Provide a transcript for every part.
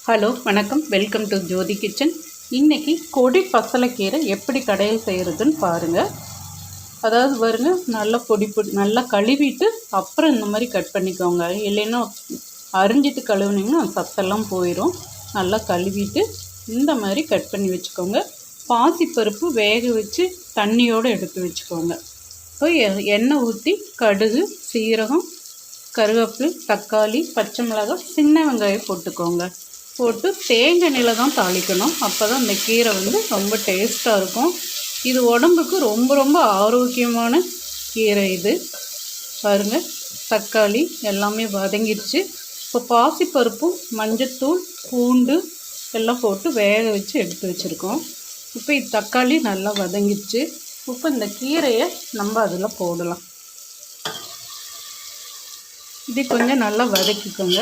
Hello வணக்கம், welcome to Jothi kitchen. இன்றைக்கி கொடி பசலைக்கீரை எப்படி கடையில் செய்கிறதுன்னு பாருங்கள். அதாவது பாருங்க, நல்லா பொடி நல்லா கழுவிட்டு அப்புறம் இந்த மாதிரி கட் பண்ணிக்கோங்க. இல்லைன்னா அரிஞ்சிட்டு கழுவுனிங்கன்னா சத்தெல்லாம் போயிடும். நல்லா கழுவிட்டு இந்த மாதிரி கட் பண்ணி வச்சுக்கோங்க. பாசிப்பருப்பு வேக வச்சு தண்ணியோடு எடுத்து வச்சுக்கோங்க. இப்போ எண்ணெய் ஊற்றி கடுகு, சீரகம், கருவேப்பிலை, தக்காளி, பச்சை மிளகாய், சின்ன வெங்காயம் போட்டுக்கோங்க. போட்டு தேங்காய் எண்ணெயில் தான் தாளிக்கணும். அப்போ தான் அந்த கீரை ரொம்ப டேஸ்ட்டாக இருக்கும். இது உடம்புக்கு ரொம்ப ஆரோக்கியமான கீரை இது. பாருங்கள், தக்காளி எல்லாமே வதங்கிடுச்சு. இப்போ பாசிப்பருப்பும் மஞ்சத்தூள், பூண்டு எல்லாம் போட்டு வேக வச்சு எடுத்து வச்சுருக்கோம். இப்போ தக்காளி நல்லா வதங்கிடுச்சு. இப்போ இந்த கீரையை நம்ம அதில் போடலாம். இது கொஞ்சம் நல்லா வதக்கிக்கோங்க.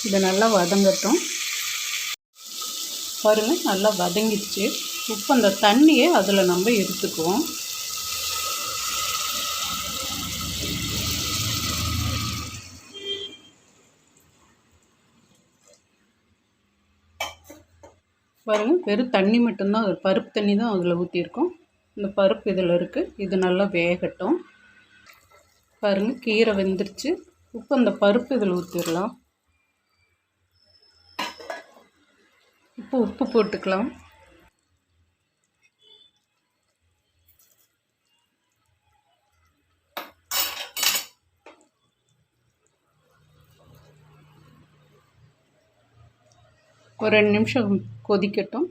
இது நல்லா வதங்கட்டும். பாருங்கள், நல்லா வதங்கிடுச்சு. இப்போ அந்த தண்ணியை அதில் நம்ம எடுத்துக்குவோம். பாருங்கள், வெறும் தண்ணி மட்டும்தான், பருப்பு தண்ணி தான் அதில் ஊற்றிருக்கோம். இந்த பருப்பு இதில் இருக்குது. இது நல்லா வேகட்டும். பாருங்கள், கீரை வெந்துருச்சு. இப்போ அந்த பருப்பு இதில் ஊற்றிடலாம். இப்போ உப்பு போட்டுக்கலாம். ஒரு 2 நிமிஷம் கொதிக்கட்டும்.